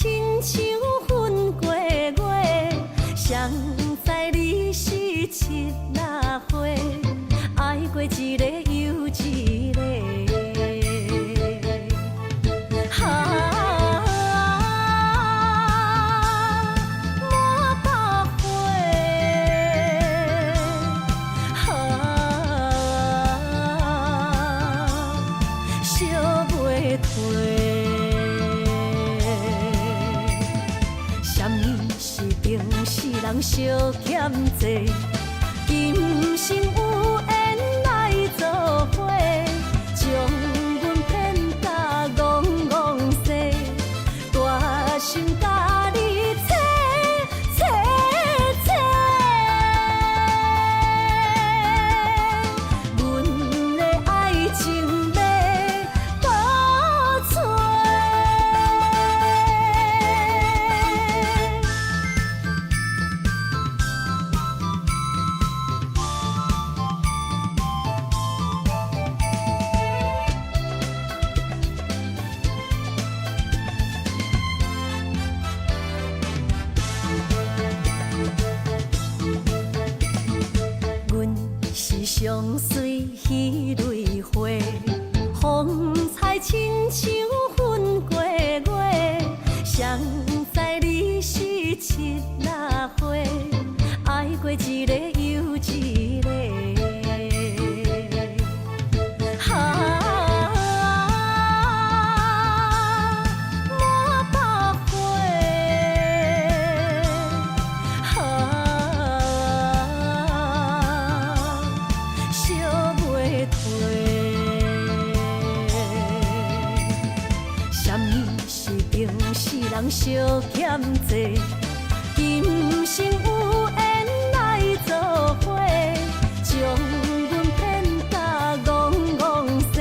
亲像分过月，谁知你是七若花，爱过一个又一个。人相欠债，今生有缘来作伙，将阮骗甲戆戆西，大心甲你切切切，阮的爱情要倒找。相随彼蕊花，风采亲像分过月，谁知你是七若花，爱过一个又一个。人相欠债，今生有缘来作伙，将阮骗甲戆戆西，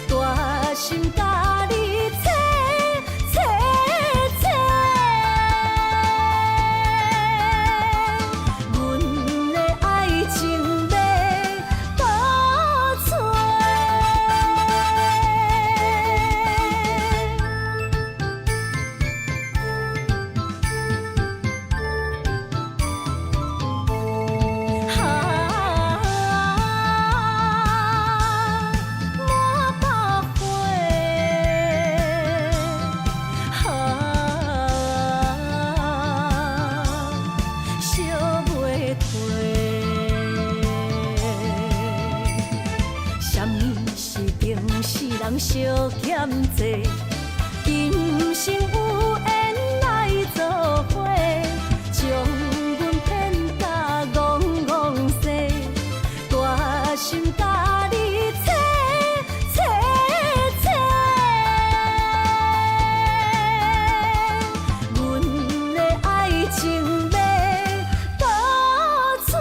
大心甲你切切切，阮的爱情要倒找。人相欠债，今生有缘来作伙，将阮骗甲戆戆西，大心甲你切切切，阮的爱情要倒找。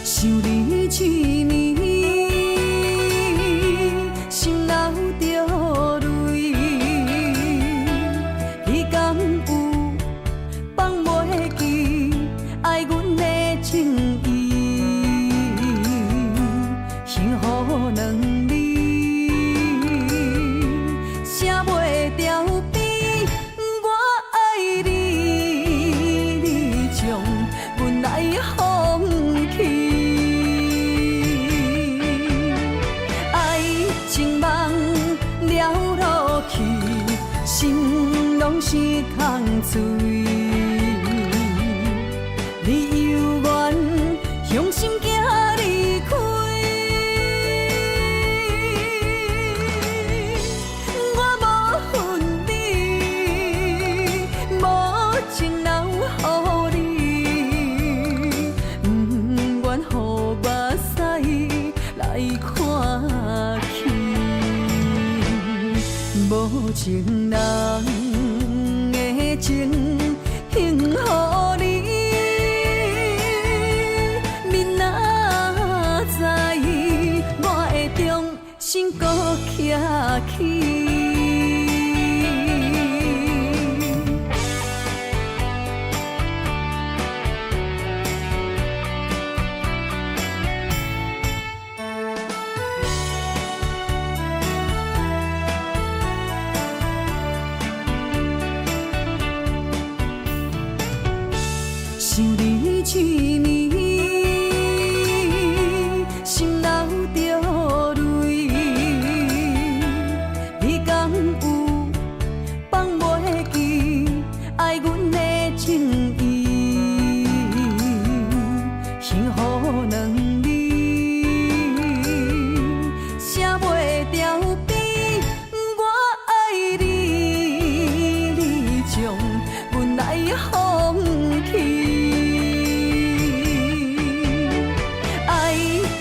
想你一年，心流着泪。彼天有放袂记爱阮的情意，幸福两字写袂掉悲。我爱你，你将阮爱放弃。了落去，心拢是空嘴。你犹原用心行离开。情人的情献予你，你若知我会重新搁徛起。想你一暝，心流着泪。你敢有放袂记爱阮的情意？幸福两字写袂牢边，我爱你，你将阮来放弃。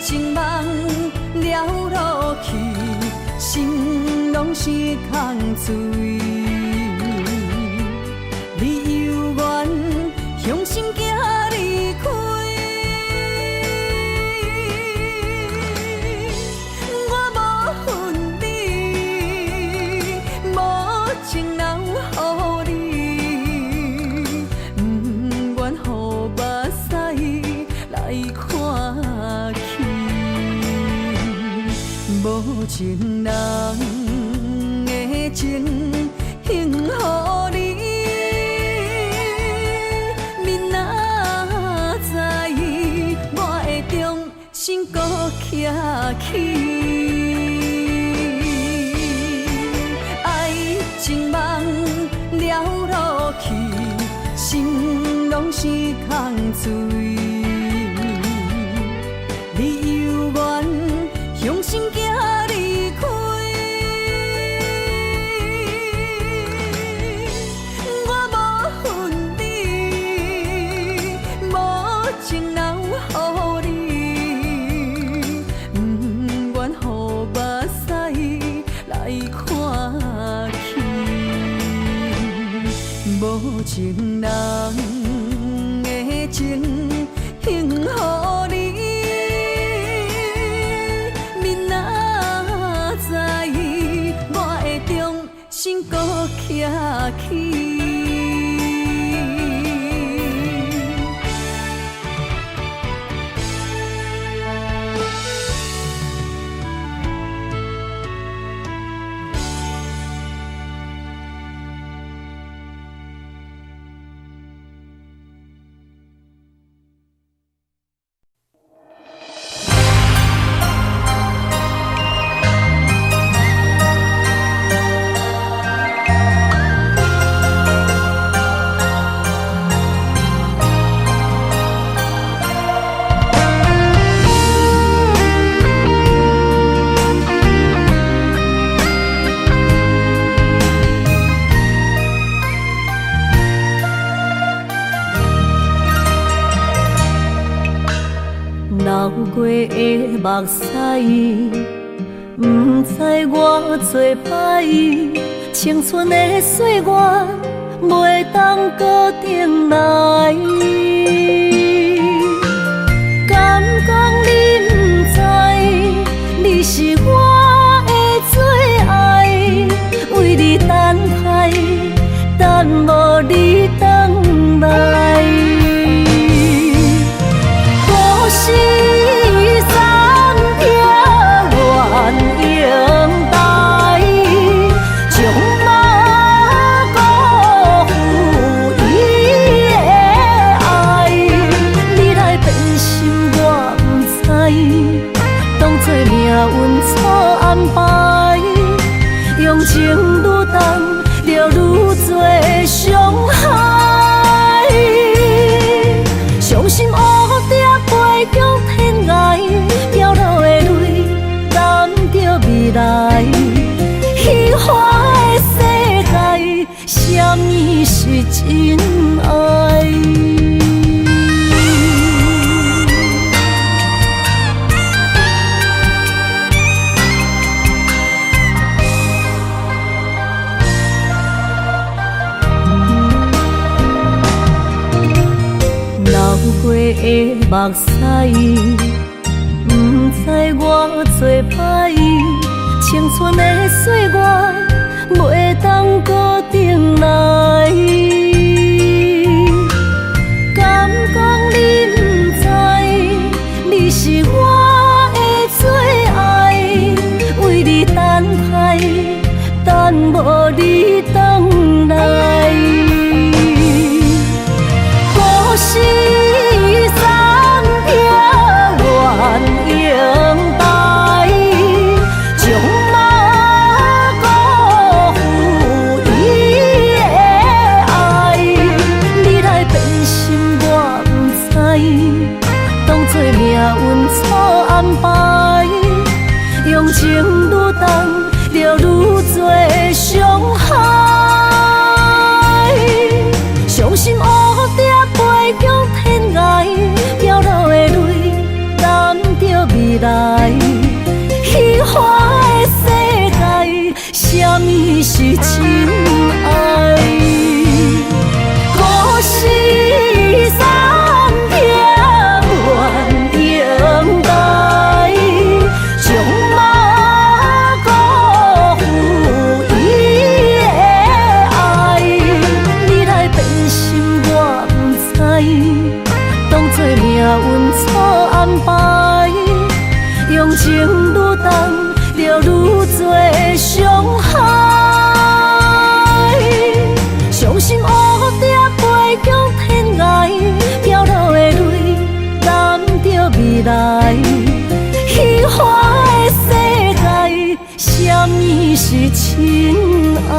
情梦了落去，心拢是空嘴。你犹原向心行离开，我无恨你，无情留予你，不愿予目屎来看。无情人的情献予你，你若知我会重新搁徛起。爱情梦了落去，心拢是空嘴。你犹原向心行离开，我无恨你，无情留予你，不愿予目屎来看去。无情人的情献予你。心搁徛起。流过的目屎，不知我做歹，青春的岁月袂当搁重来。敢讲你不知，你是我的最爱，为你等待，等无你回来。是残票愿用待，将马辜负伊的爱。你来变心我不知，当作命运错安排，用情愈重，就愈多伤害。伤心黑点飞向天涯，掉落的泪，等着未来。虚幻的世界，什么是真爱？的目屎，不知我做歹，青春的岁月袂当搁重来。敢讲你不知，你是我的最爱，为你等待，等无你回来。故事三篇愿永代，将马辜负伊的爱。你来变心我不知，当作命运错安排，用情愈重，就愈多伤害。伤心乌蝶飞向天涯，飘落的泪染着未来。虚幻的世界，什么是真爱？故事三篇愿永代，将马辜负伊的爱。你来变心我不知，当作命运错安排，用情愈重，就愈多伤害。伤心乌蝶飞向天涯，飘落的泪染着未来。虚幻的世界，什么是真爱？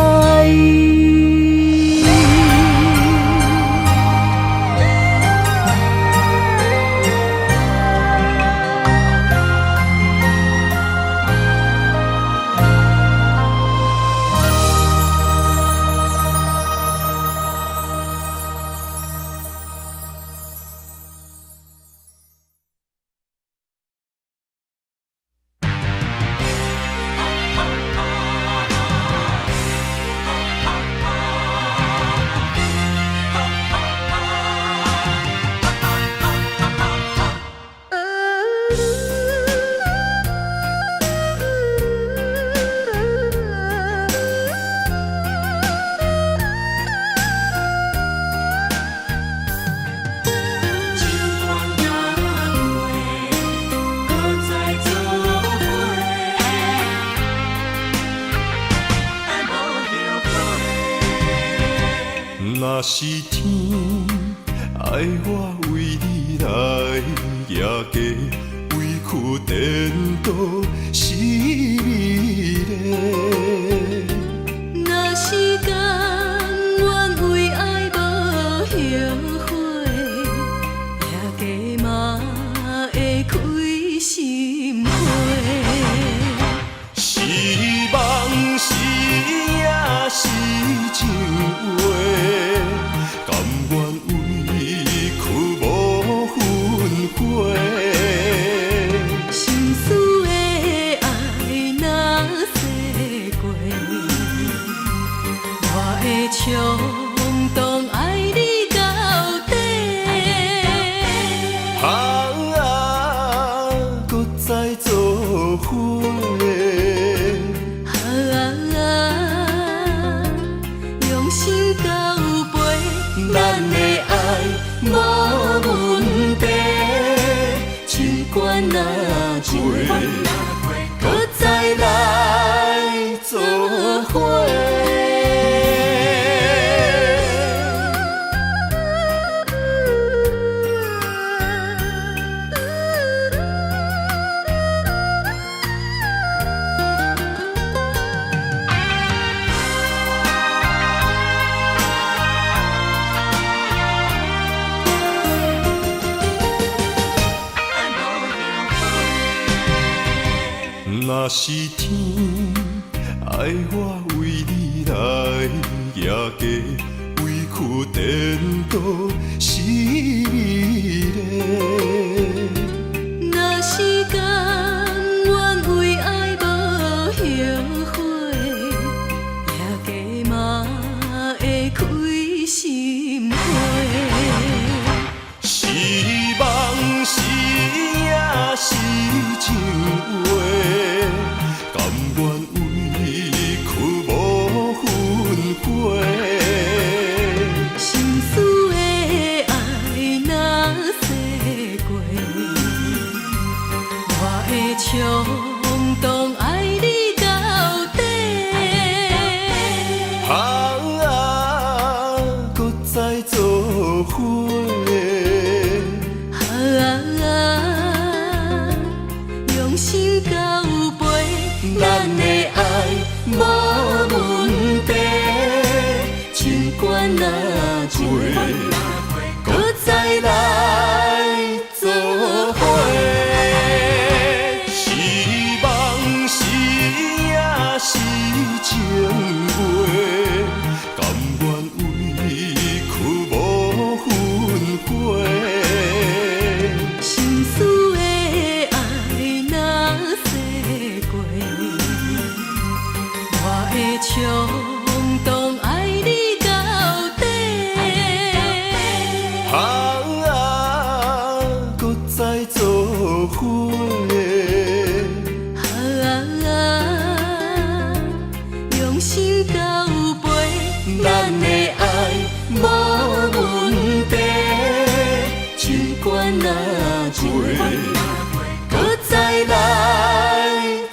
若是天爱我为你来，也加委屈颠倒是美丽。若是甘愿为爱无后悔，也加嘛会开心花。是梦是也是情话。甘愿委屈无分悔，心思的爱若逝过，我会冲动爱你到底。搁再做伙。用心交陪，咱的爱无问题，尽管若过，搁再来做伙。若是天爱我为你来，也加委屈颠倒是美丽。若是甘愿为爱无后悔，也加嘛会开心花。是梦心事的爱若洗过，我会冲动爱你到底。搁再做伙。用心交陪，咱的爱无问题。尽管若多，搁再来做伙。是梦是也是情话，甘愿委屈无分悔。心事的爱若洗过，我会冲动爱你到底。搁再做伙。用心交陪，咱的爱无问题。尽管若多，搁再来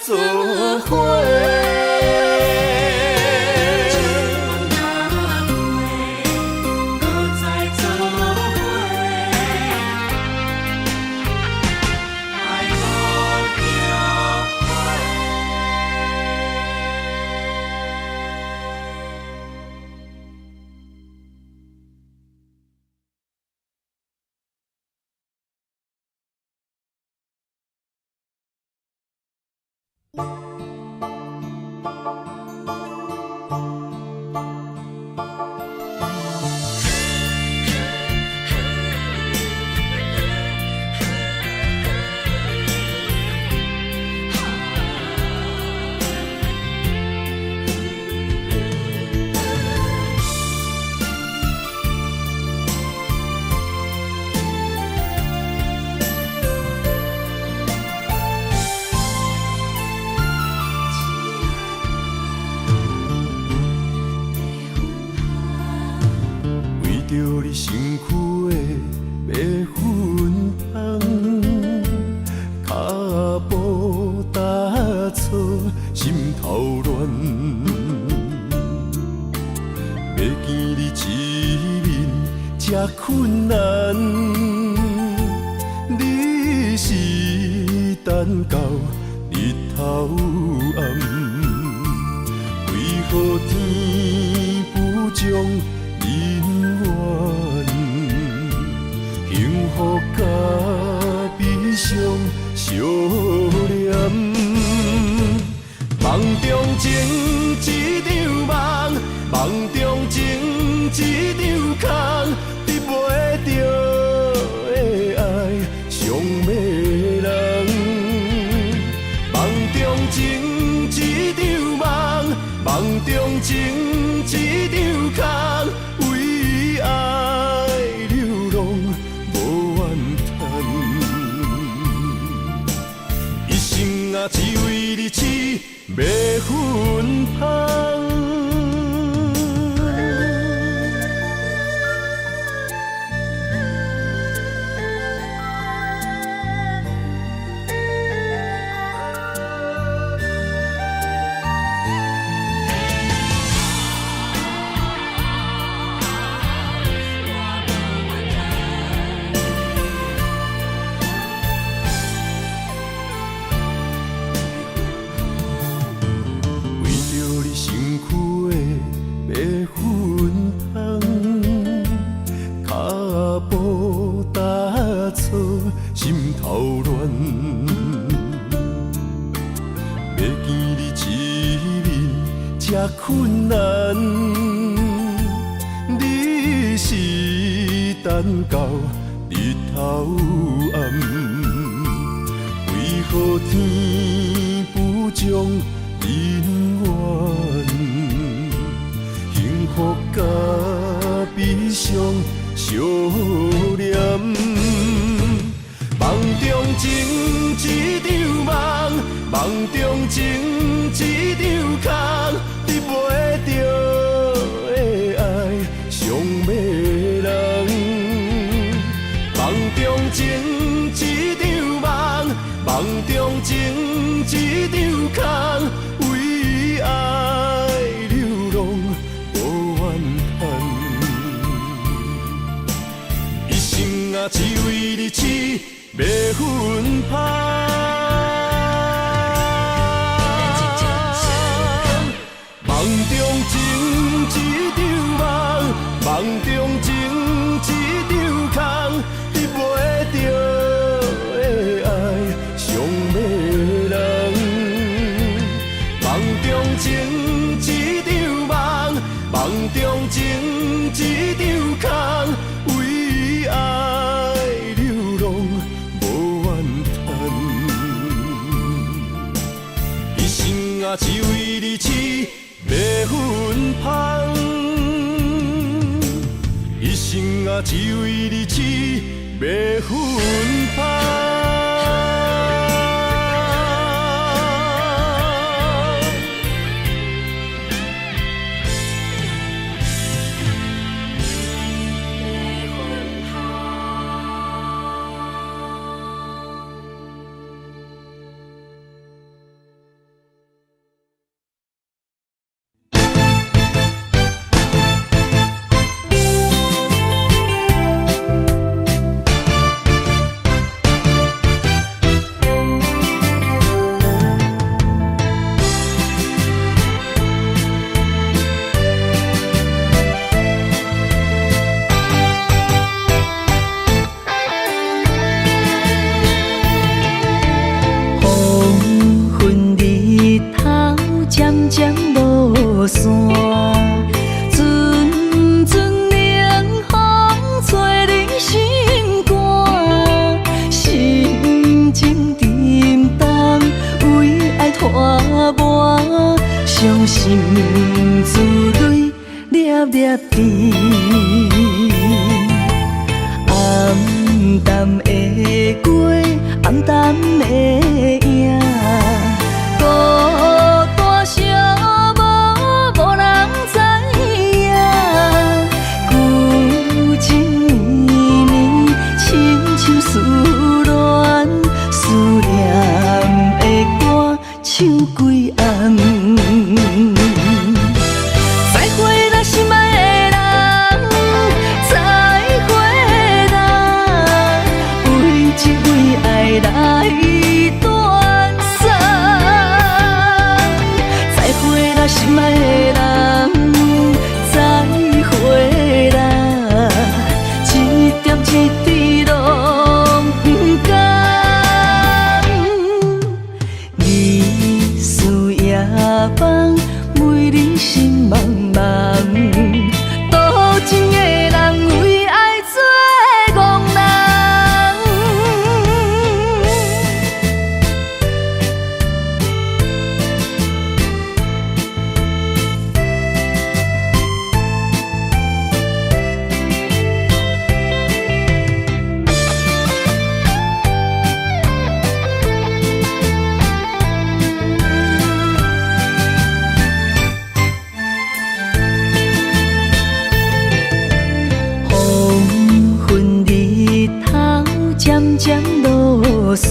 做伙。着你身躯的白粉香，脚步踏错，心头乱。要见你一面这困难，你是等到日头暗，为何天不将？人缘，幸福甲悲伤相连，梦中情一场梦，梦中情一场空，得袂着的爱上迷人。梦中情一场梦，梦中情一场空。为爱流浪无怨叹，一生啊只为你痴迷芬芳。心头乱，要见你一面这困难，你是等到日头暗，为何天不将人缘，幸福甲悲伤相连？梦中情一场梦，梦中情一场空，得袂着的中情一场空，为爱流浪无怨叹。一生啊，只为你痴袂分芳。一生啊，只为你痴袂分芳。伤心珠泪粒粒滴，暗淡的月，暗淡的影，孤单寂寞，无人知影。旧情绵绵，亲像思恋，思念的歌唱几暗。再会啦，心爱的人，再会啦，为情为爱来断送。再会啦，心爱的人，再会啦，一点一滴拢不甘。日思夜梦。为你心茫茫，多情的人为爱做憨人。渐渐落山，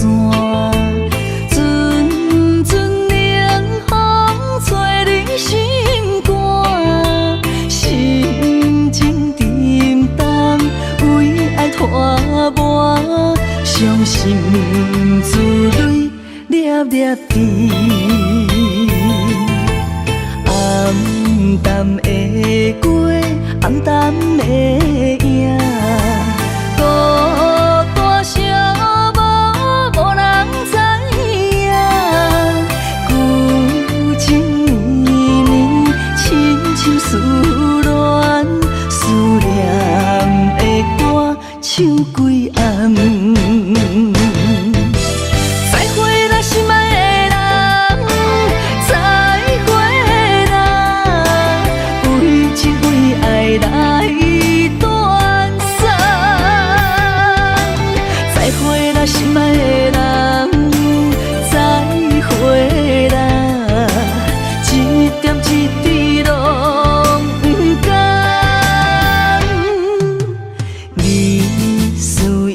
阵阵冷风吹你心肝，心情沉重，为爱拖磨，伤心珠泪粒粒滴，暗淡的月，暗淡的影。思恋，思念的歌唱几暗。再会啦，心爱的人，再会啦，为情为爱来断送。再会啦，心爱的人，再会啦，一点一滴拢。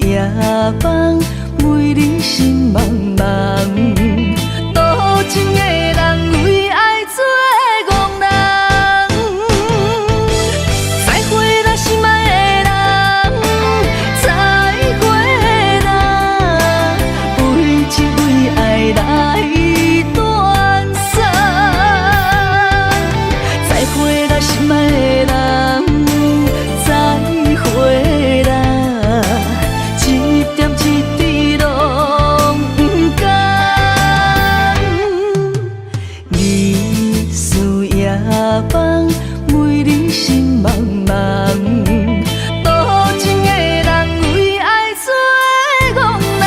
Yeah. 心茫茫，多情的人为爱做憨人。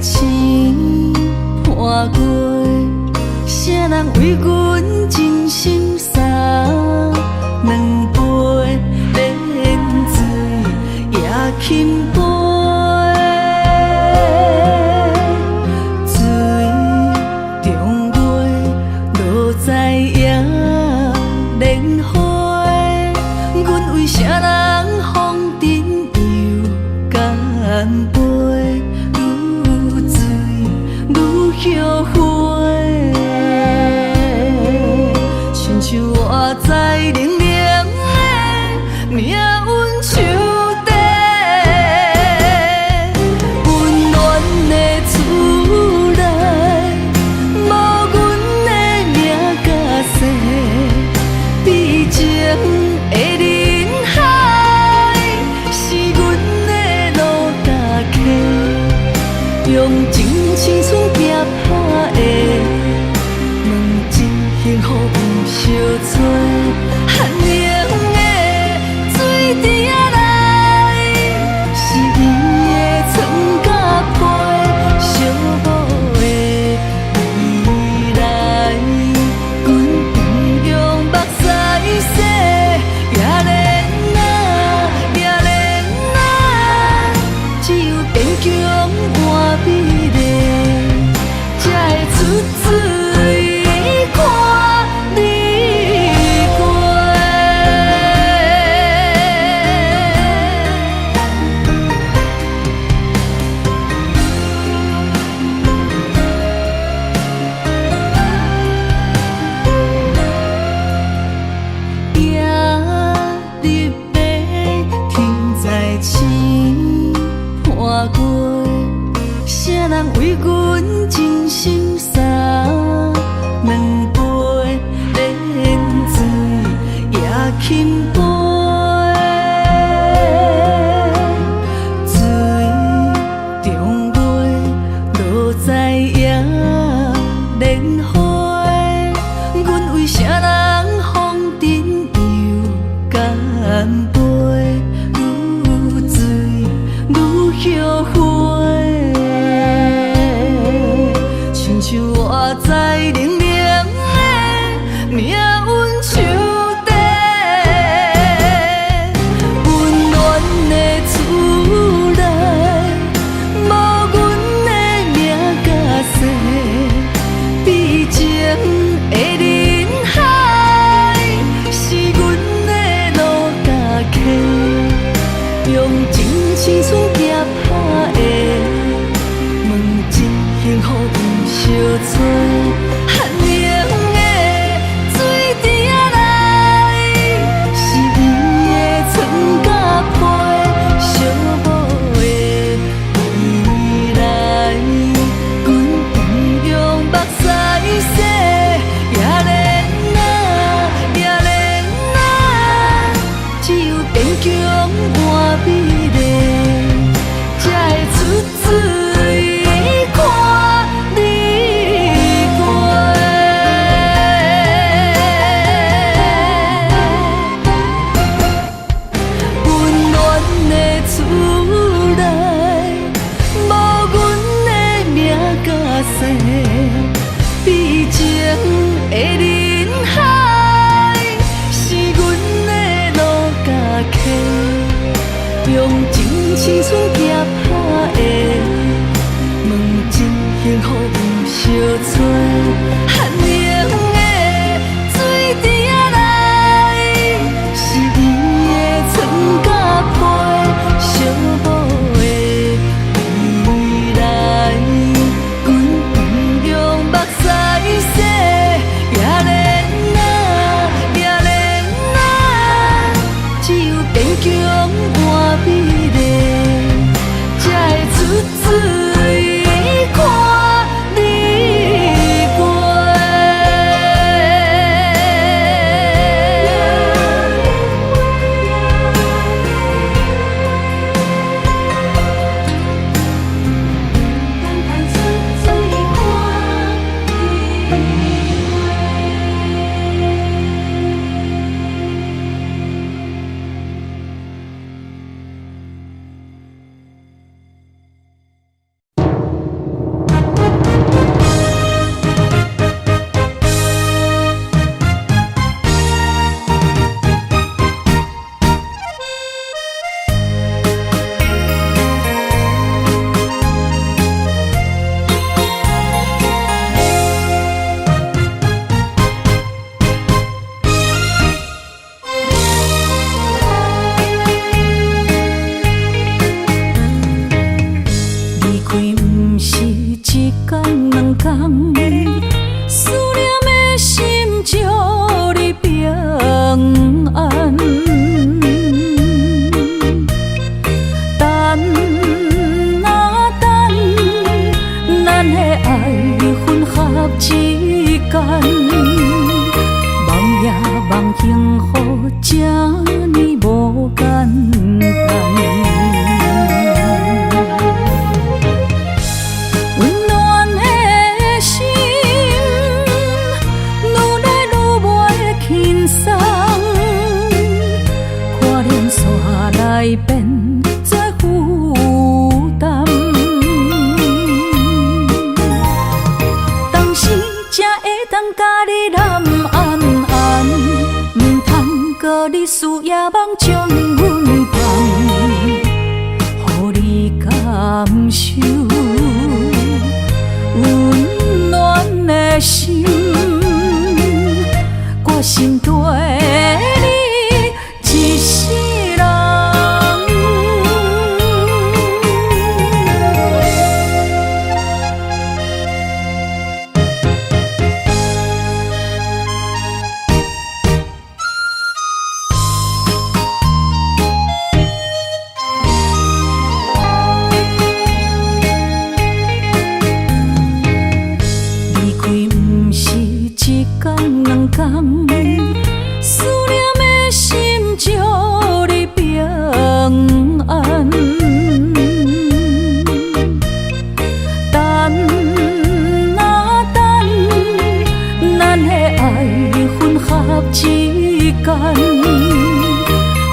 星破过，谁人为阮真心洒两杯冷水也轻杯，水中月落在野莲花，阮为谁人风尘又干杯？后悔，亲像我在冷冷的命运手底，温暖的厝内，无阮的名甲姓，悲情的人海，是阮的路踏客，用真青春。破的问一幸福不相找，寒冷的水池内，是伊的床甲被，寂寞的依赖，阮不用目屎洗，也怜啊，也怜啊，只有坚强换美丽。出水看你过，夜入白，天在星破过，谁人为阮真心洒两杯冷水也轻杯，水中月落在野莲花，阮为谁人风尘又干杯，愈醉愈后悔。像我在冷冷的命运手底，温暖的厝内，无阮的名甲姓，悲情的人海，是阮的路踏客，用真青春拼破的问一幸福。小吹，寒冷的水池内，是伊的床甲被，寂寞的依赖，阮不用目屎洗，也怜啊，也怜啊，只有坚强换美丽，才会出水看。相找，寒冷的水滴仔来，是伊的床甲被，寂寞的未来，阮不用目屎洗，也连也连只有坚强换美丽，才会出水看你过。离开不是一天两天，思念的心祝你平安。等啊等，咱的爱混合之间，梦也梦幸福，这呢无简单。温暖的心，愈来愈袂轻松，看连线来变做负担。当时才会当甲你揽安安，唔通搁你输也梦将阮放，予你感受。温暖的心，我心对你一世人。离开不是一天两天，思念的心祝你平安。等啊等，咱的爱混合之间，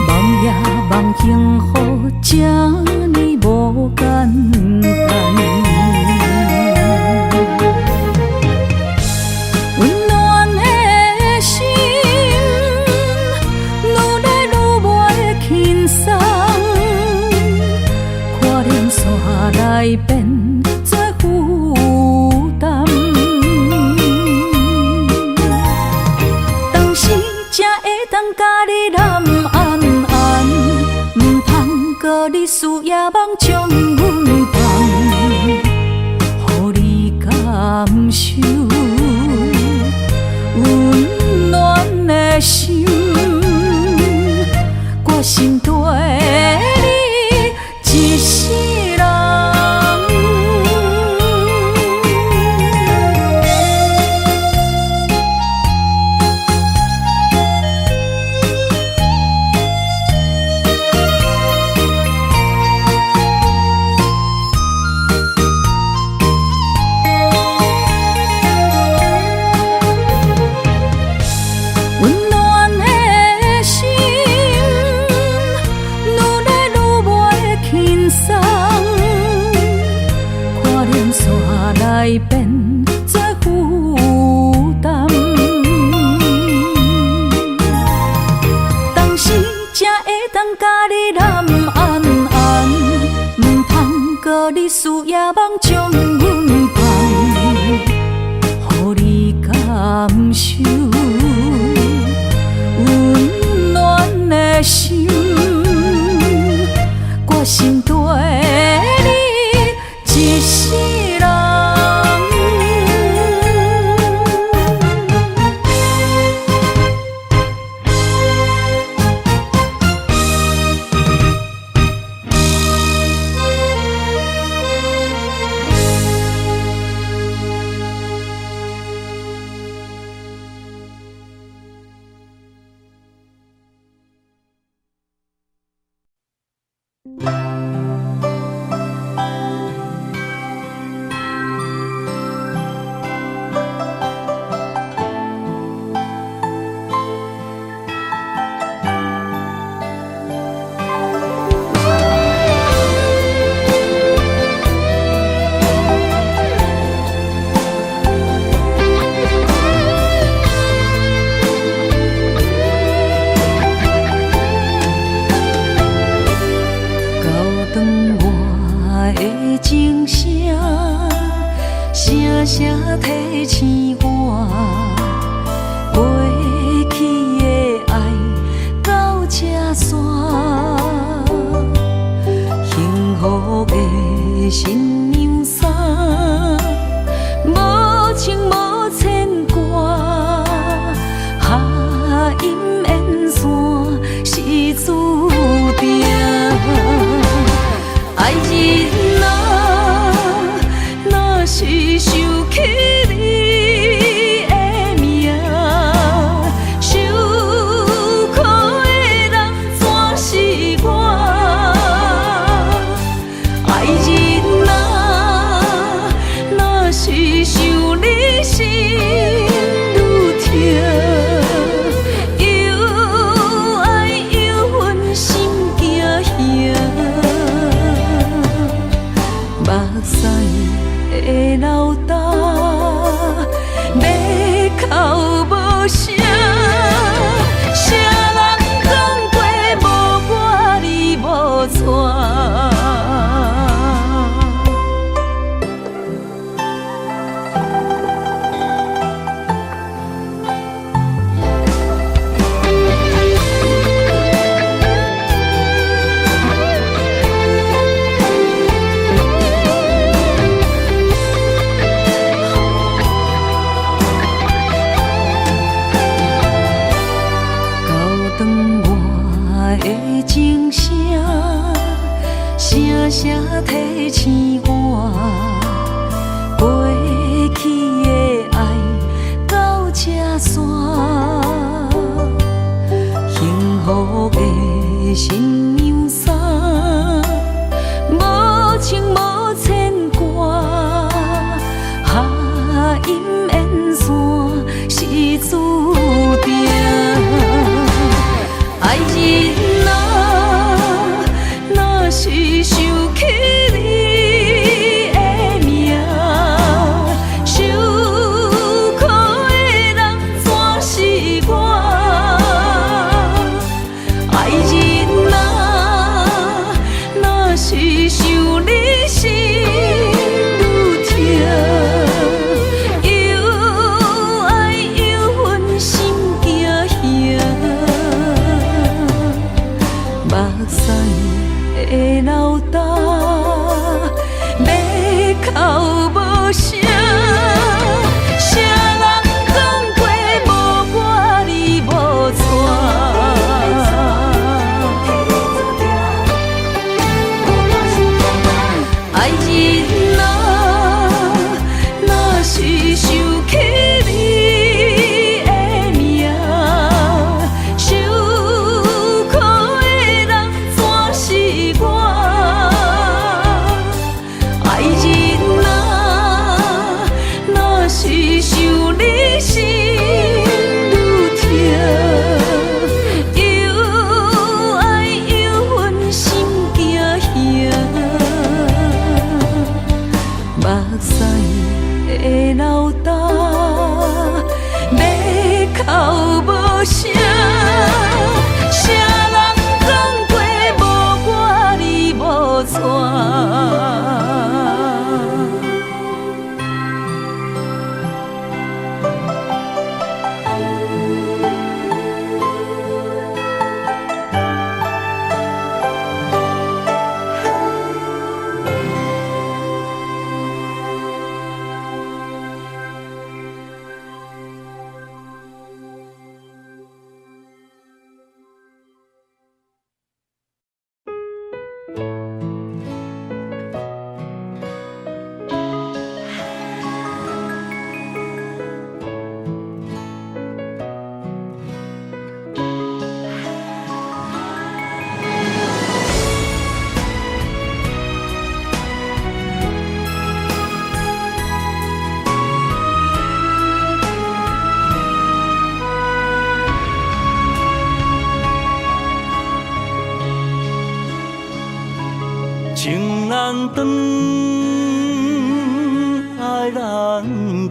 梦也梦幸福，这呢无简单。温暖的心，愈来愈袂轻松，看连线来变做负担。当时才会当甲你揽安安，唔通搁你输也梦将阮放，予你感受。温暖的心，我心对你一世人。受，温暖的心，决心跟你一世人。声声提醒我，过去的爱到这煞，幸福的新娘衫，无情无牵挂，下阴缘线是注定，爱人啊，若是想起你的名，受苦的人全是我。爱人啊，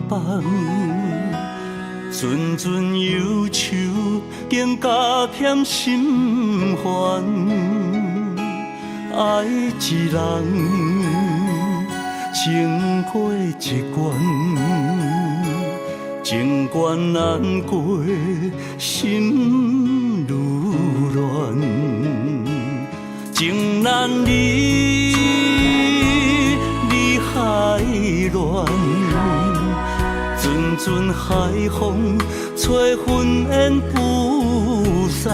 放，阵阵忧愁更加添心烦。爱一人，情过一关，情关难过，心愈乱，情难离，离海乱。阵阵海风，吹云烟不散。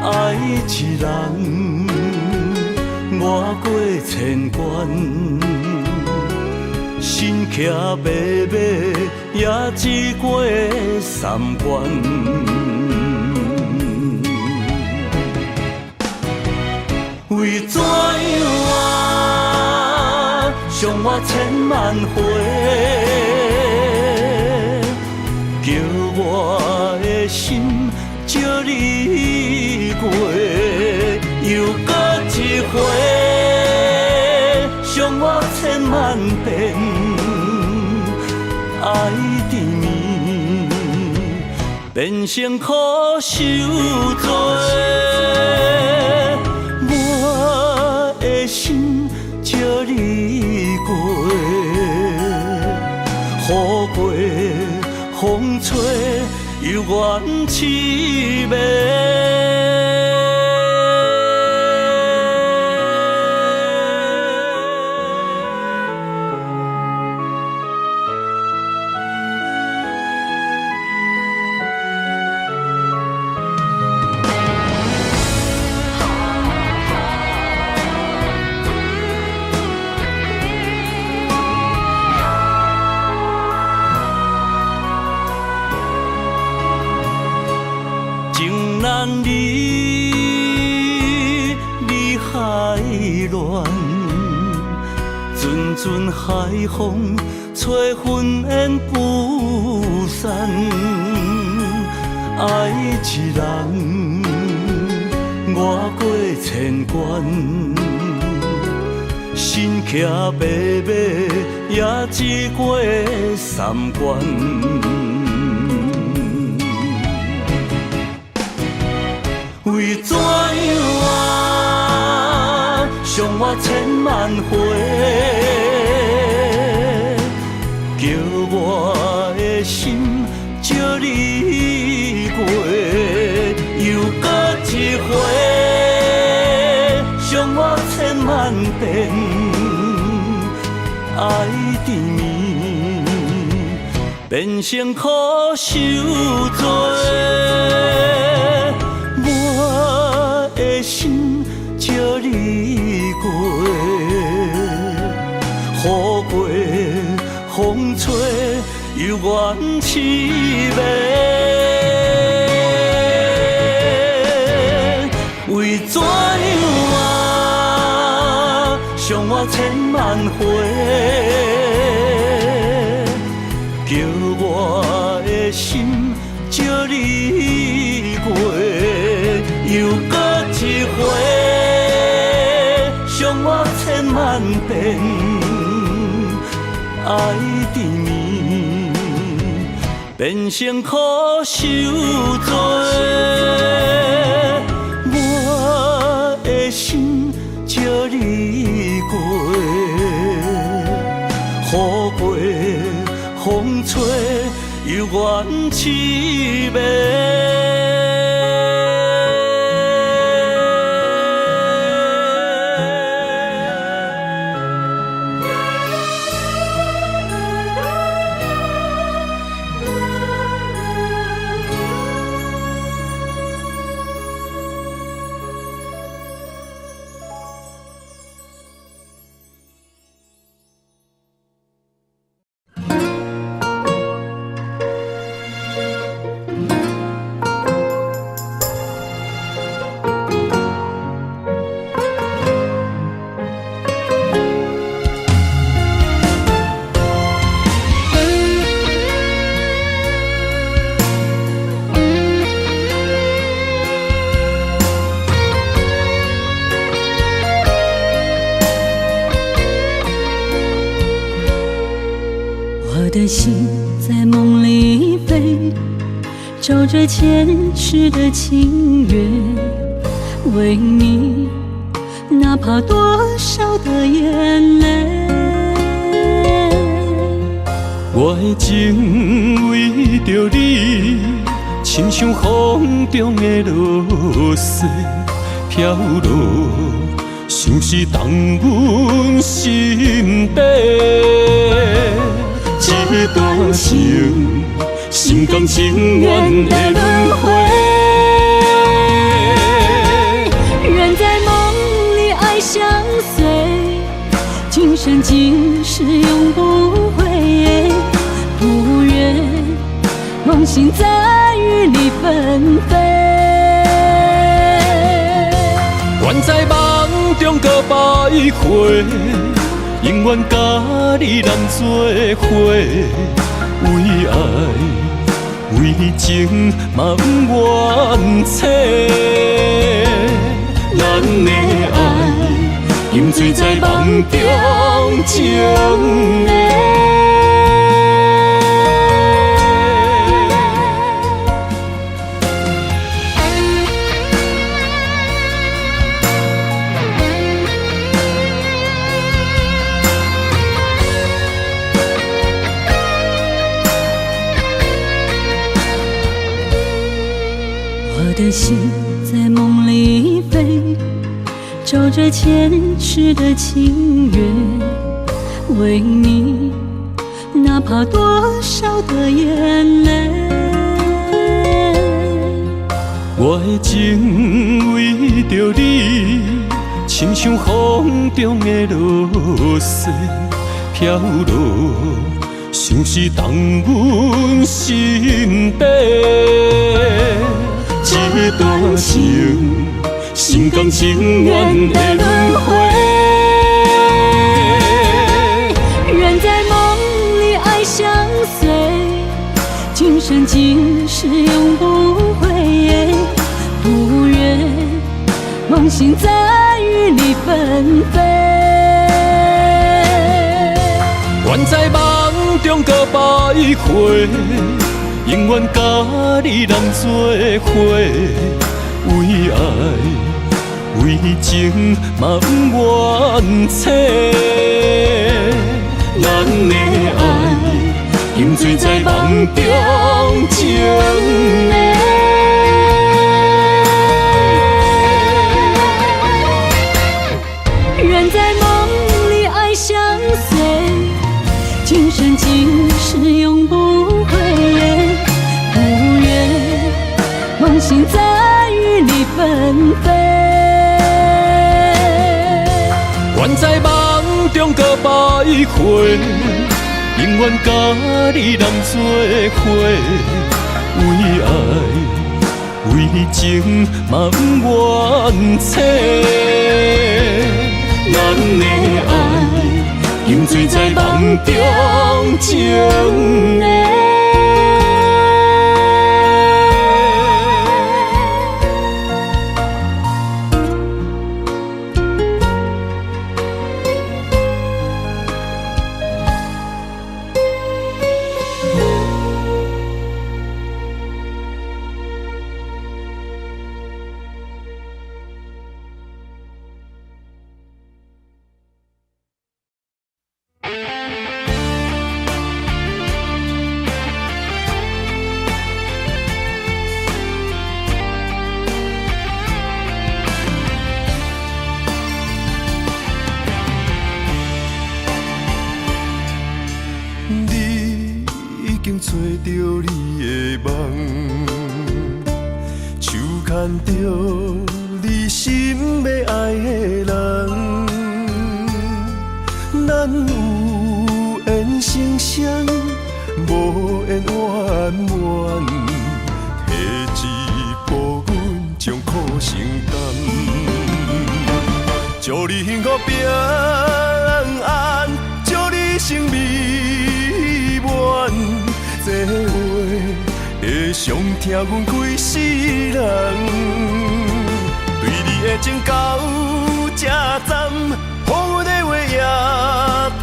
爱一人，越过千关，心骑马马，也只过三关。为怎样啊，伤我千万回，叫我的心借你过，又搁一回，伤我千万遍，爱缠绵，变成苦受罪。我的心借你过，雨过风吹，犹原凄美。难离，离海乱，阵阵海风，吹云烟不散。爱一人，越过千关，心骑马马，也只过三关。为怎样啊，伤我千万回，叫我的心借你过，又搁一回，伤我千万遍，爱缠绵，变成苦受罪。我的心借你过，雨过风吹，犹原凄美。为怎样啊，伤我千万回，叫我的心借你过。又搁一回，伤我千万遍，爱缠绵，变成苦受罪。我的心借你过，雨过风吹，犹原凄美。在梦里飞，找着前世的情缘，为你哪怕多少的眼泪。我的情为着你，亲像风中的落雪飘落，像是冻阮心底。这段情，心甘情愿的轮回。人在梦里爱相随，今生今世永不悔。不愿梦醒在雨里纷飞。愿在梦中搁徘徊，永远甲你人做伙。为爱为情嘛不愿切，咱的爱饮醉在梦中情的。我的心在梦里飞，找着前世的情缘，为你哪怕多少的眼泪。我的情为着你，亲像风中的落雪飘落，像是冻阮心底。这段情，心甘情愿的轮回。人在梦里爱相随，今生今世永不悔。不愿梦醒在雨里纷飞。愿在梦中搁徘徊，永远甲你人做伙。为爱为情嘛不愿切，咱的爱饮醉在梦中情的。人在梦里爱相随，今生今世永不悔。不愿梦醒在雨里纷飞。愿在梦中搁徘徊，永远甲你人做伙。为爱为情嘛不愿切，咱的爱饮醉在梦中情的。找着你的梦，手牵着你心要爱的人，咱有缘成双，无缘圆满，提一步阮将苦承担，祝你幸福平安，祝你生美满。这话会伤疼阮规世人，对你的情到这站，予阮的话也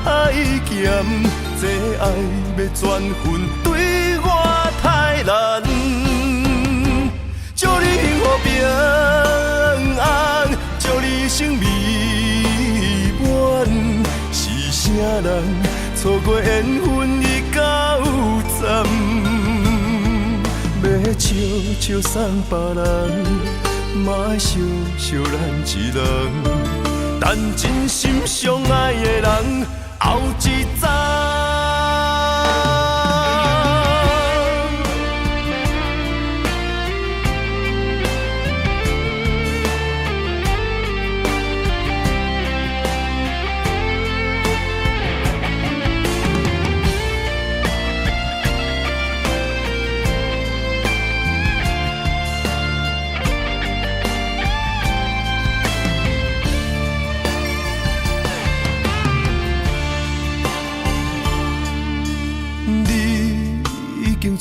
太咸，这爱要转分，对我太难。祝你幸福平安，祝你生美满。是啥人错过缘分已到站？要笑笑送别人，嘛爱惜惜咱一人。但真心相爱的人，后一站。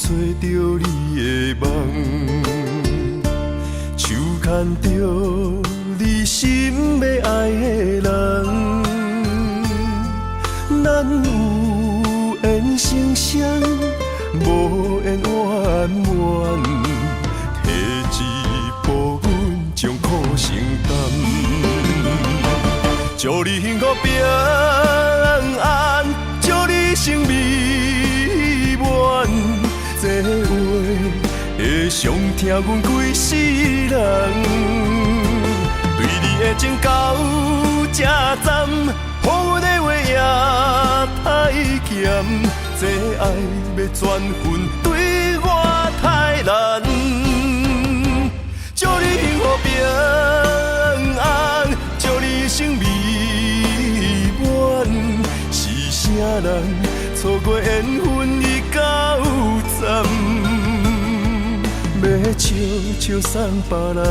找到你的梦，手牵着你心要爱的人，咱有缘成双，无缘圆满，提一步阮将苦承担。祝你幸福平安，祝你生美满。这话会伤疼阮规世人，对你的情到这站，予阮的话也太咸，这爱要转分，对我太难。祝你幸福平安，祝你生美满。是啥人错过缘分已到站？要笑笑送别人，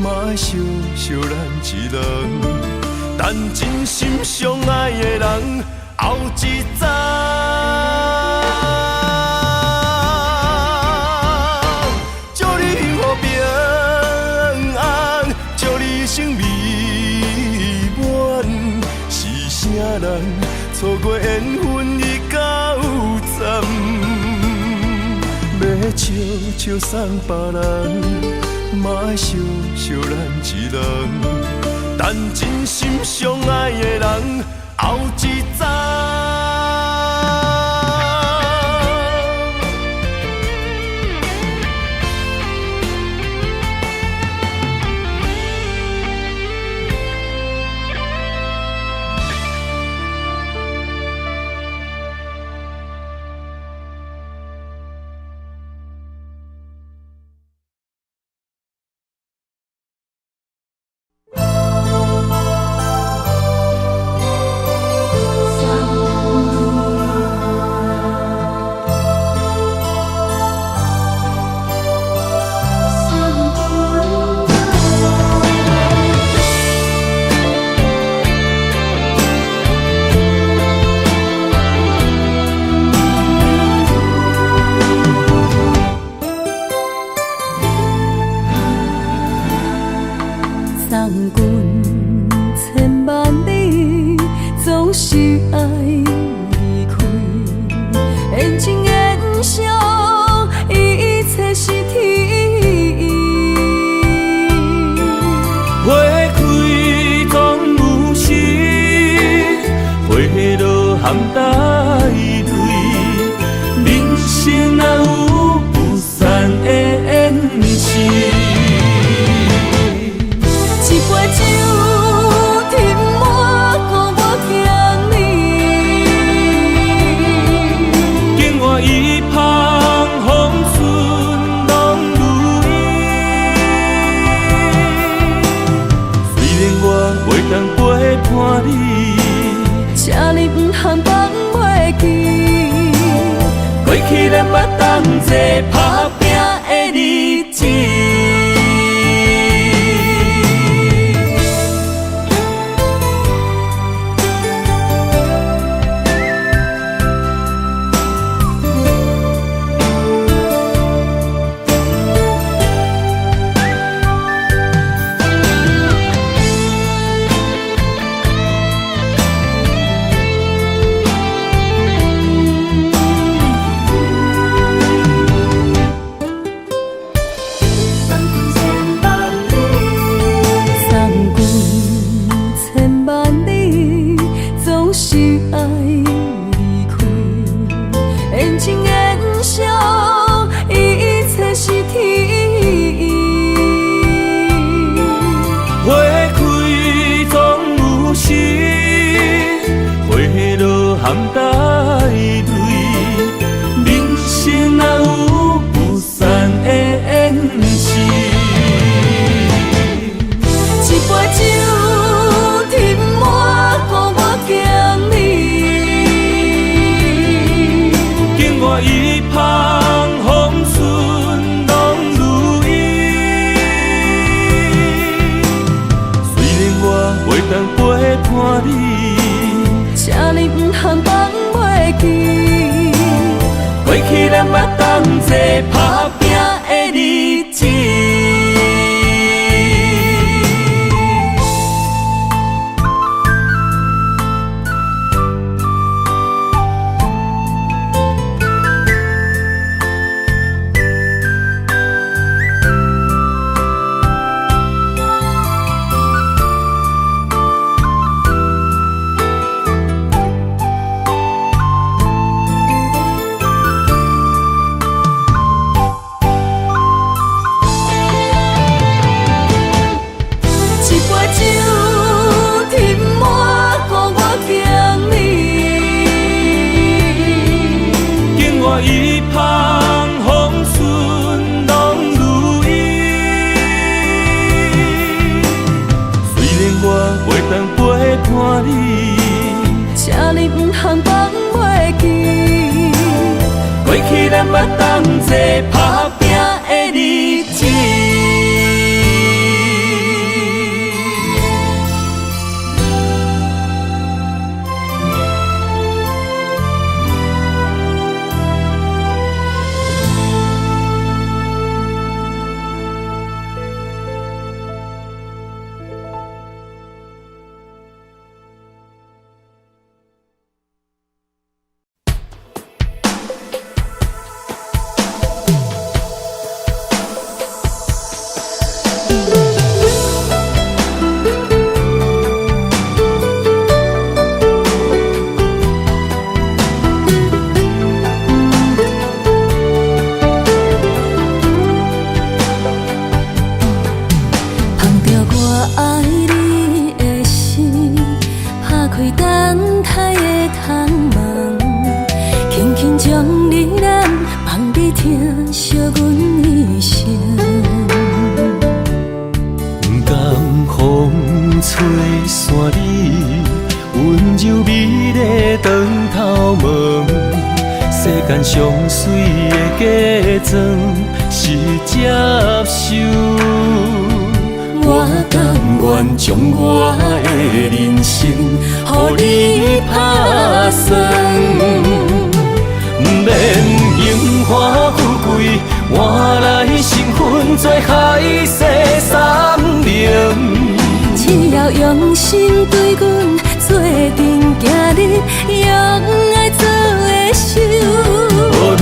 嘛爱惜惜咱一人。但真心相爱的人，后一站。祝你幸福平安，祝你生美满。是啥人错过缘分已到站？要笑笑送别人，嘛爱惜惜咱一人。但真心相爱的人，后一站。我一旁风顺拢如意。虽然我袂当陪伴你，请你唔通放袂记，过去咱捌同齐打拼的日子。一旁风顺拢如意，虽然我袂当陪伴你，请你唔通放袂记，过去咱捌同齐打拼的日子。上水的假装是接受，我甘愿将我的人生予你打算，免荣华富贵换来身份做海誓山盟，只要用心对阮做阵行日，用爱做的手。无论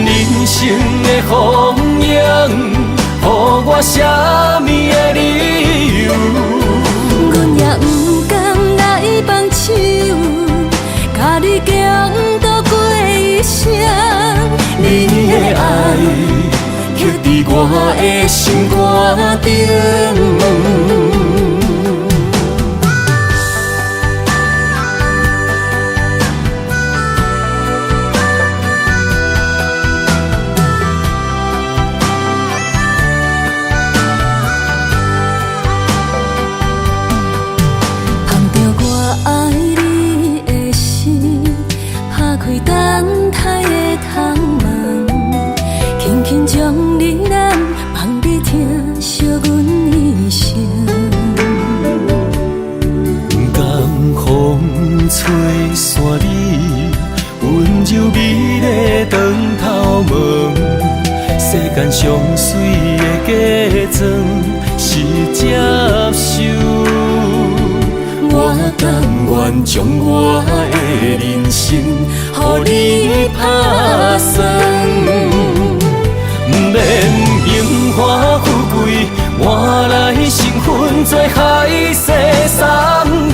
人生的风影，予我啥物的理由，阮也不甘来放手，甲你共度过一生。你的爱刻伫我的心肝顶。吹散你温柔美丽长头毛，世间上水的假装是接受，我甘愿将我的人生予你打算，免荣华富贵换来身份做海誓山盟。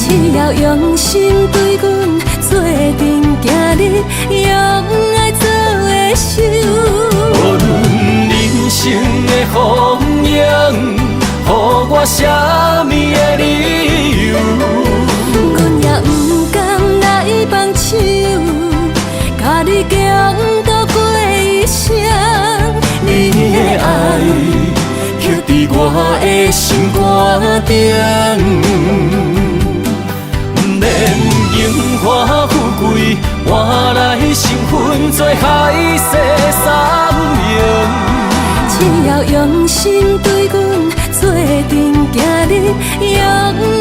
只要用心对阮做阵行日，用爱做的手。无论人生的风影，予我啥物的理由，阮也不甘来放手，甲你共度过一生。你的爱刻伫我的心肝顶。免荣华富贵换来身份做海誓山盟。只要用心对阮做阵行日，用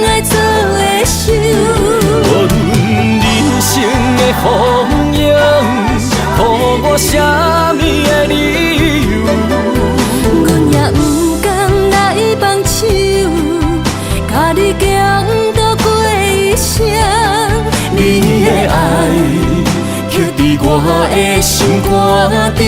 爱做的守。无论人生的风影，予我啥物的理由？阮也不甘来放手，甲你共度过一生。你的爱刻伫我的心肝顶。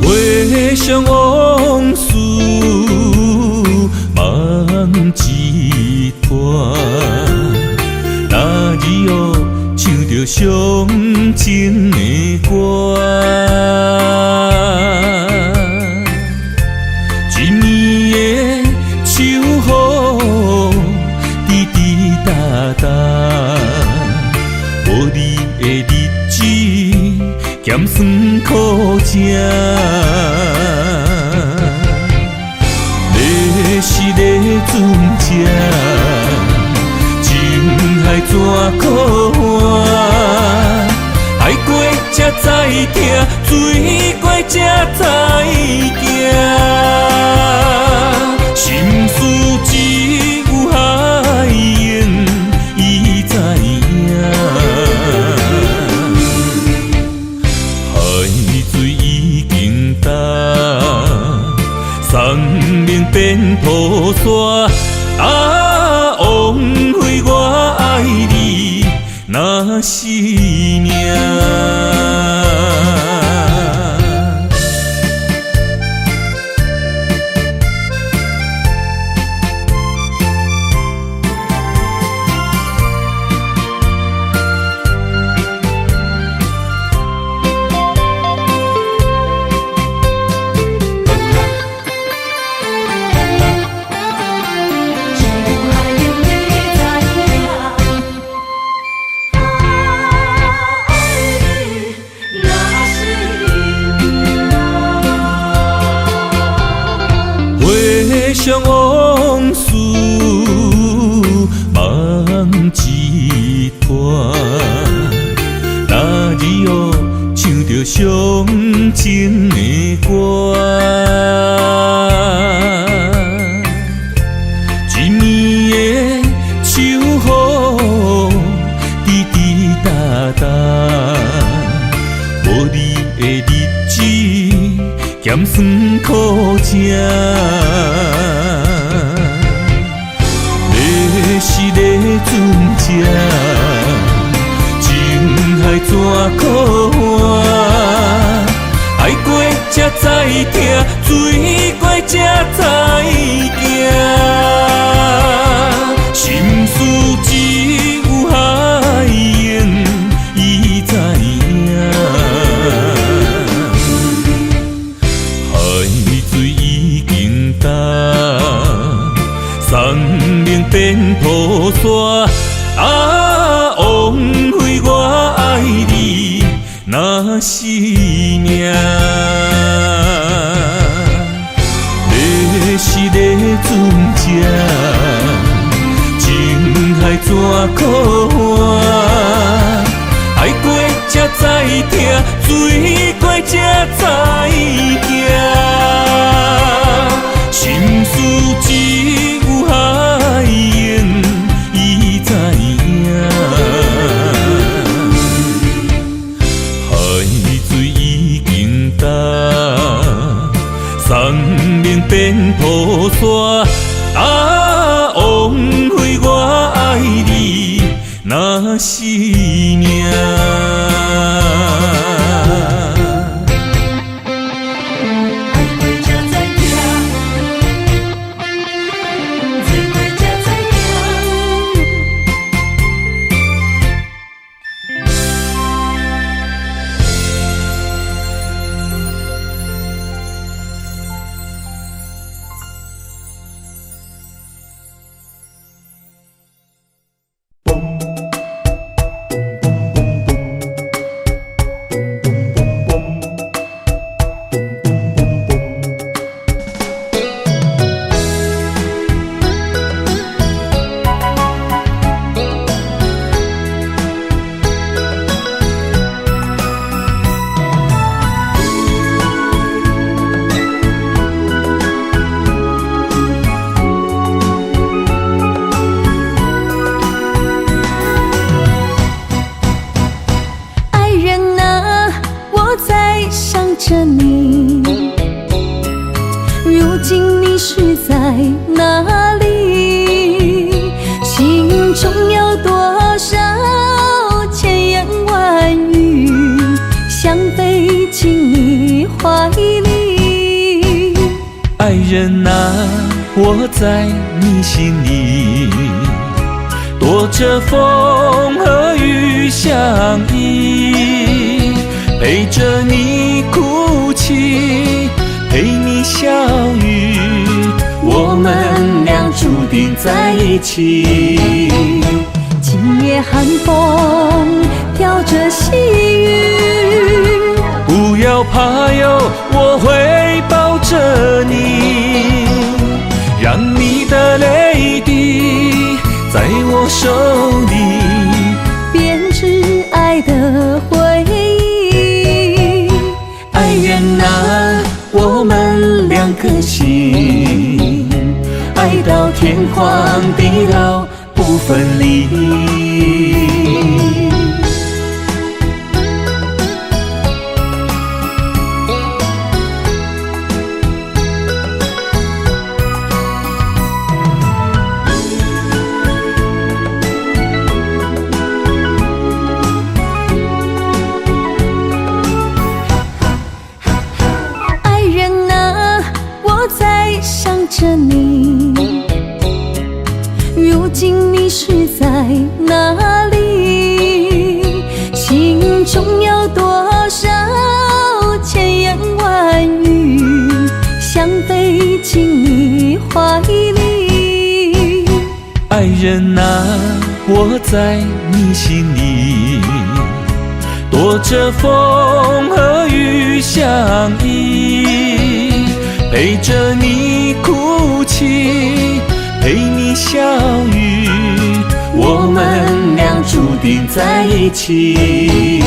回想往事梦一团，那日哦唱着伤情的歌，一年的秋雨滴滴答答，无你的日子咸酸苦涩。是个船只，情海怎可换？海过才知疼，水过才知行。心事只有海燕伊知影，海水已经干。生命变土沙，枉费我爱你那是命。回想往事梦一团，那日哦唱着伤情的歌，一年的秋雨滴滴答答，无你的日子咸酸苦涩。是个船只，情海怎可换？海过才知疼，水过才知行。心事只有海燕伊知影，海水已经干。生命变土沙，枉费我爱你那是命。你是个船只，情海怎可换？海过才知疼，水过才知行。心事只有海燕伊知影，海水已经干。命变菩萨。啊，枉费我爱你那是命。爱人啊，我在你心里，躲着风和雨相依，陪着你哭泣，陪你笑语，我们俩注定在一起。今夜寒风飘着细雨，不要怕哟，我会抱着你，让你的泪滴在我手里编织爱的回忆。爱人啊，我们两颗心，爱到天荒地老不分离。爱人啊，我在想着你，如今你是在哪里？心中有多少千言万语，想飞进你怀里。爱人啊，我在你心里，躲着风和雨相依，陪着你哭泣，陪你笑语，我们俩注定在一起。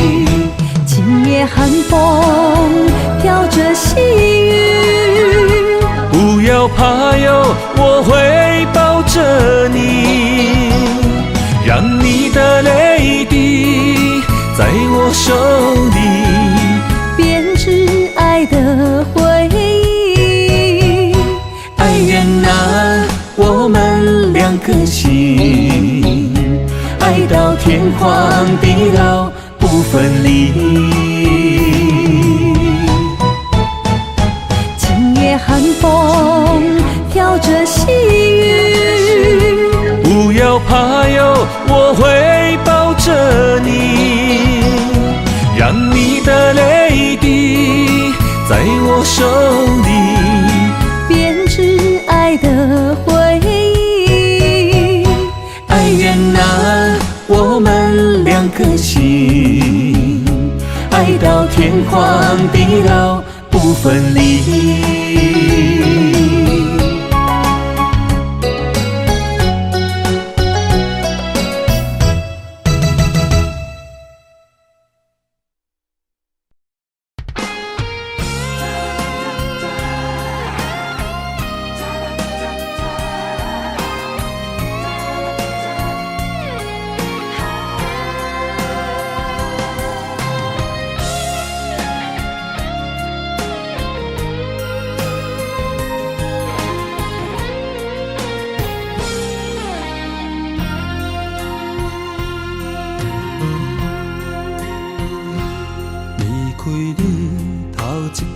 今夜寒风飘着细雨，不要怕哟，我会抱着你，让你的泪滴在我手里编织爱的回忆。爱人啊，我们两颗心，爱到天荒地老不分离。今夜寒风飘着细雨，不要怕哟，我会抱着你，让你的泪滴在我手里编织爱的回忆。爱人啊，我们两颗心，爱到天荒地老不分离。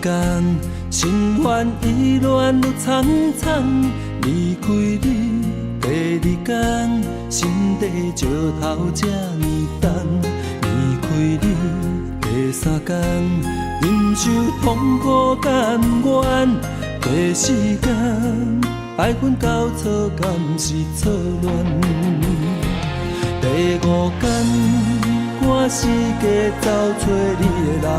间，心烦意乱愈苍苍。离开你第二天，心底石头这呢重。离开你第三天，忍受痛苦甘愿。第四天，爱恨交错，敢是错乱？第五天，我四界找找你的人。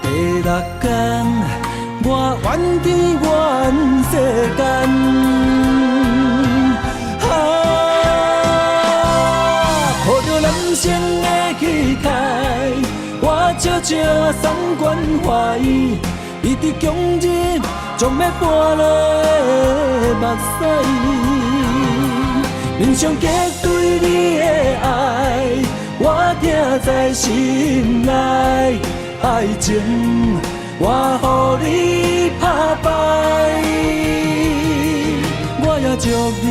第六天，我怨天怨世间。抱着男生的气概，我悄悄送关怀。伊伫强日将要搬落的目屎。面上结对你的爱，我听在心内。爱情我予你打败，我也祝你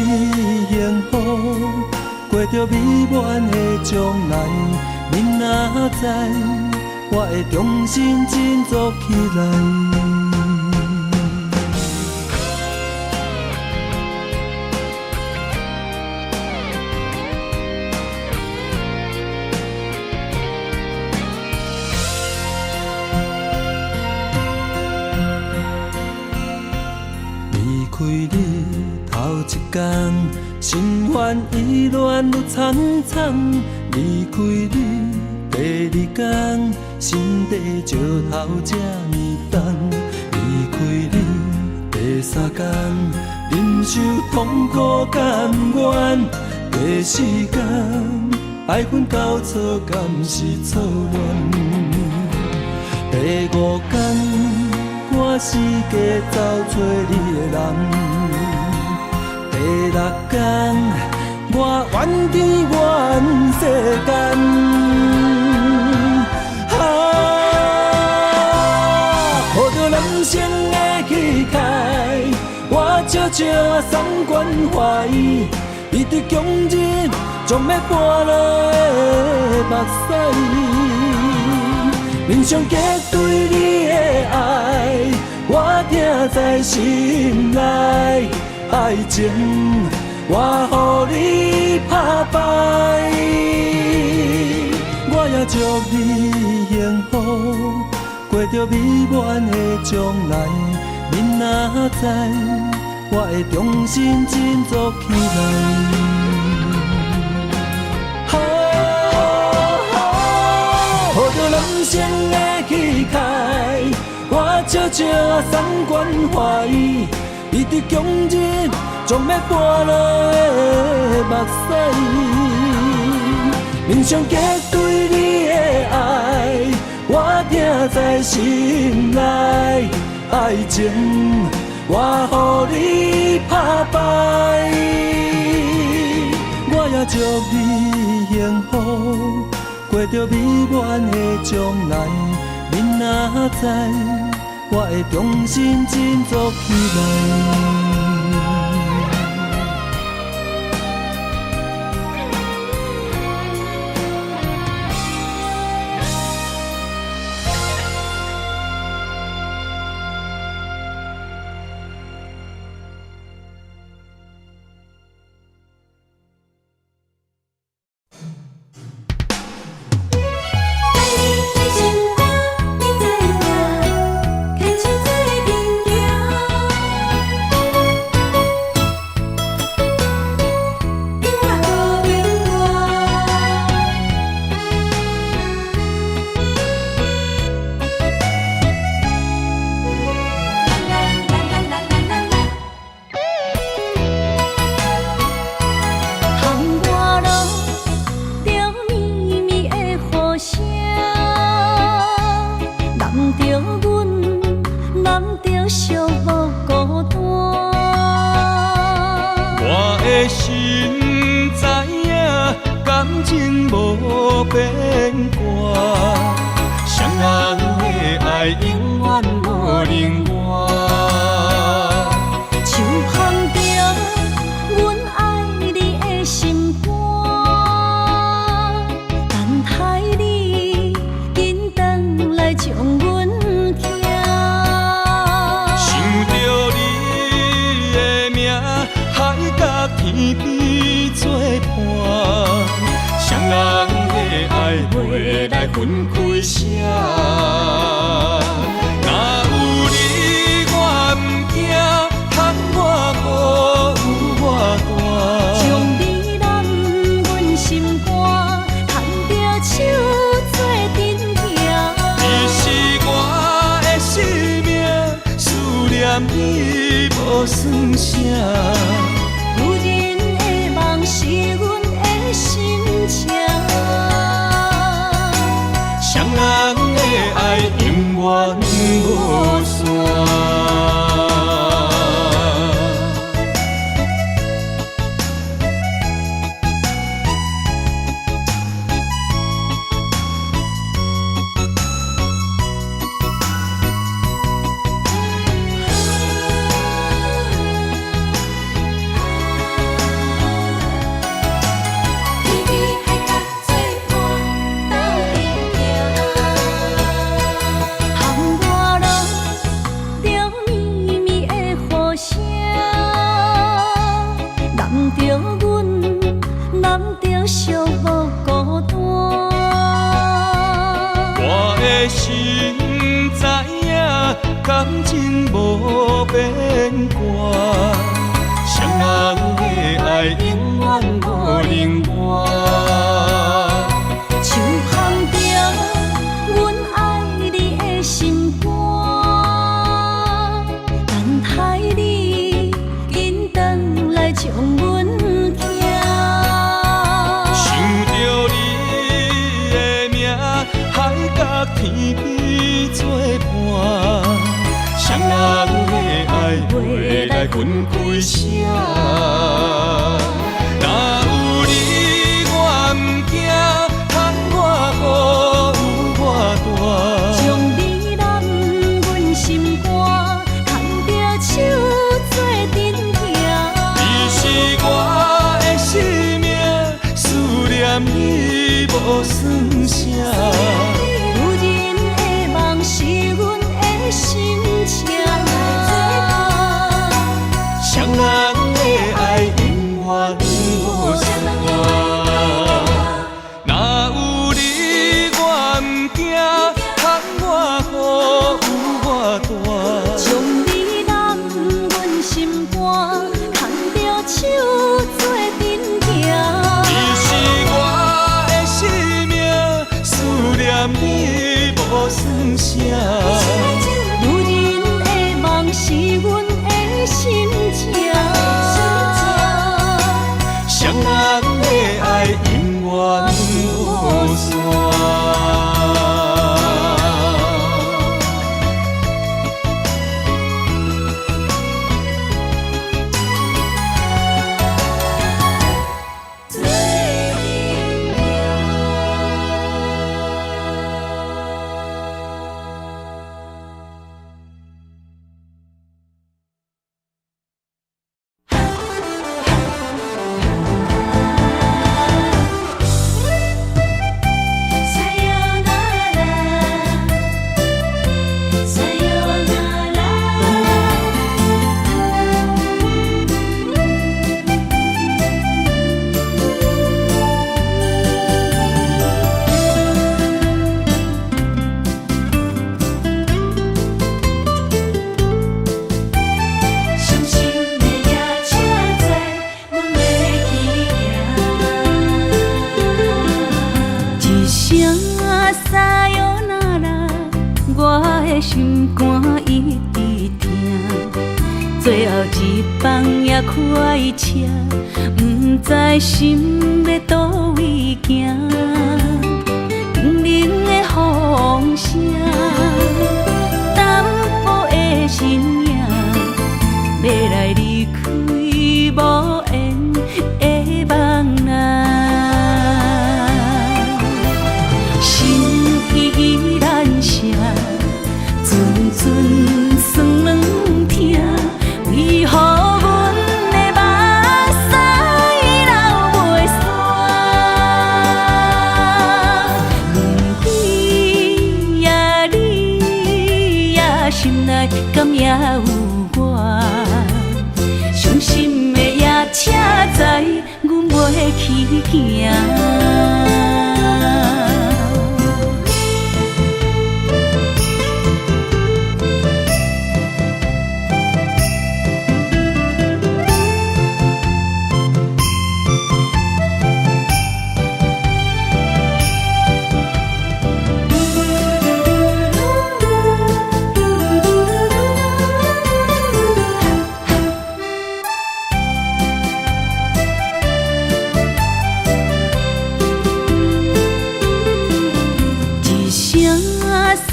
幸福，过着美满的将来。你若知，我会重新振作起来。离开你头一天，心烦意乱愈苍苍。离开你第二天，心底石头这呢重。离开你第三天，忍受痛苦甘愿。第四天，爱恨交错，敢是错乱？第五天，我四界找找你的人。第六天，我怨天怨世间。抱着男生的气概，我悄悄送关怀。伊伫强日将要搬落的目屎。面上结对你的爱，我听在心内。爱情我予你打败，我也祝你幸福，过着美满的将来。你若知，我会重新振作起来。抱着男生的气概，我悄悄送关怀。伊伫强日将要搬落的目屎，面上结对你的爱，我听在心内。爱情我予你打败，我也祝你幸福，过着美满的将来。你若知，我会重新振作起来。天边作伴，双人的爱袂来分开啥。若有你我不惊，通我孤有我大。将你揽阮心肝，牵着手做阵行。你是我的生命，思念你无算啥。有人的梦是阮的心情，双人的爱永远无散。心知影，感情无变卦，双人的爱永远无冷漠。手放着阮爱你的心肝，等待你紧转来将阮寄。想着你的名，海角天边作伴，双人的爱袂来分开啥。若有你我不惊，通我孤有我大。将你揽阮心肝，牵着手做阵行。你是我的生命，思念你无算啥。有人的梦是阮的心情，双人的爱永远无散。若有你我不惊，通我孤有我大。将你揽阮心肝，牵着手做阵行。你是我的生命，思念你无算啥。有人的梦是阮的心情，双人的爱永远无散。心肝一直疼，最后一放也开车，不知心要倒位行。冷冷的风声，淡薄的身影，要来离开无缘的梦啊，心依然舍。阵阵酸软疼，为何阮的目屎流袂煞？愿比也你行。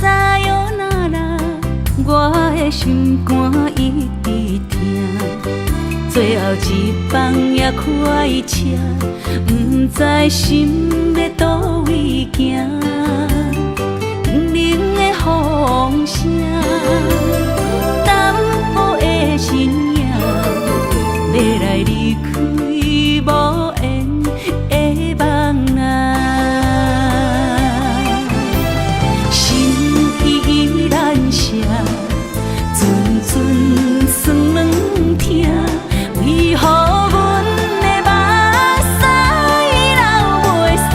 撒哟那拉，我的心肝一直疼。最后一放也开车，不知心要倒位行。不能的风声，淡薄的身影，要来离开无缘的梦啊。酸软疼，为何阮的目屎流袂煞？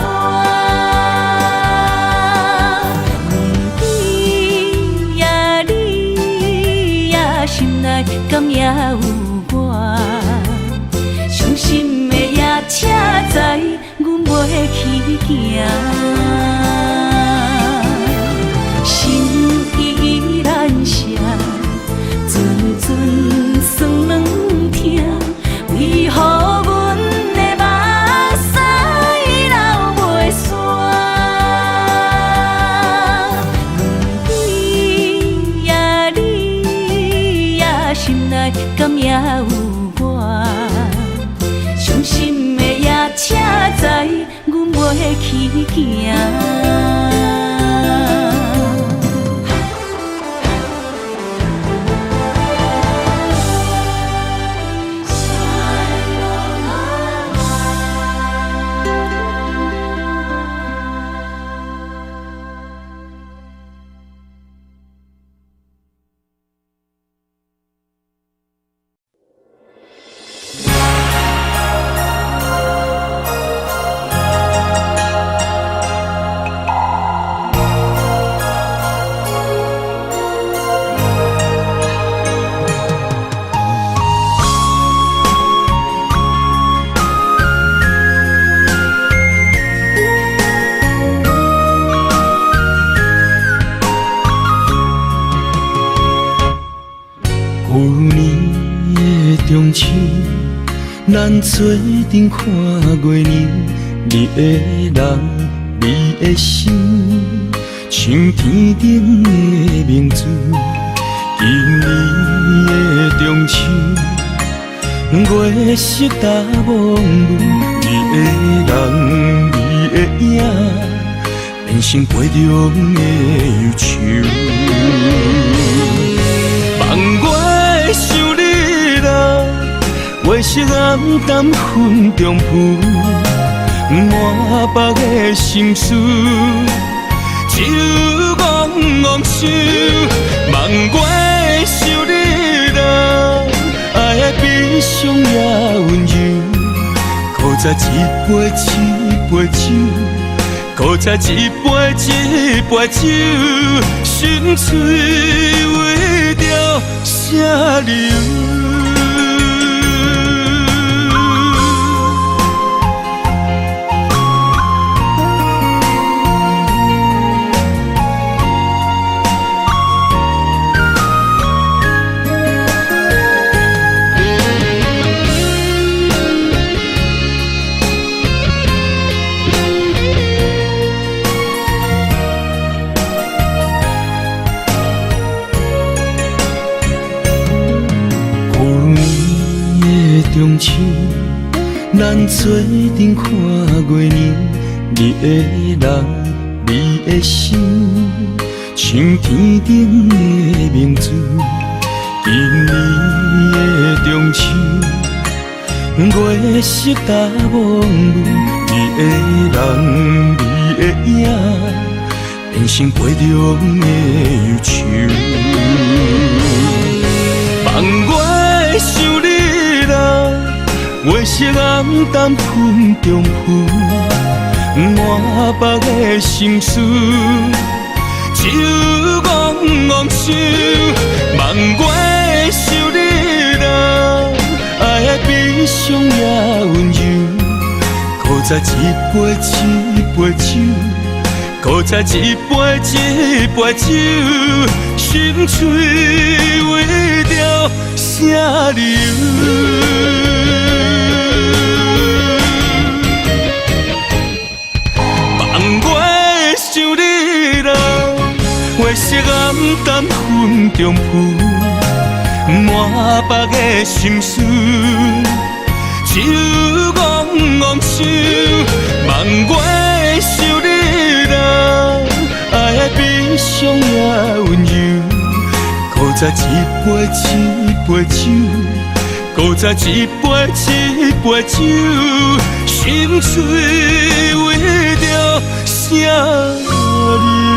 不知呀你呀心内敢也有我？伤心的夜车载，阮袂去行。心依然涩。酸软疼，为何阮的目屎流袂煞？不知呀你呀心内敢也有我？伤心的夜车载，阮袂去行。旧年的中秋，咱做阵看过年，你的人，你的心，像天顶的明珠。今年的中秋，月色大蒙雾，你的人，你的影，变成杯中的忧愁。望我想你来，月色暗淡云中浮，满腹的心事，只有怣怣想。望我想你来，爱的悲伤也温柔，苦在一杯一杯酒。苦在一杯一杯酒，心碎为着啥理由？中秋，咱做阵看过年，你的人，你的心，像天顶的明珠。今年的中秋，月色大蒙雾，你的人，你的影，变成杯中的忧愁。望我想你来，月色暗淡云中浮，满腹的心事，酒怣怣想，望月想你人，爱的悲伤也温柔，搁再一杯一杯酒，搁再一杯一杯酒，心碎为着啥理由？月色暗淡云中浮，满腹的心事，酒怣怣想，望月想你人，爱的悲伤也温柔，搁再一杯一杯酒，搁再一杯一杯酒，心碎为着啥理由？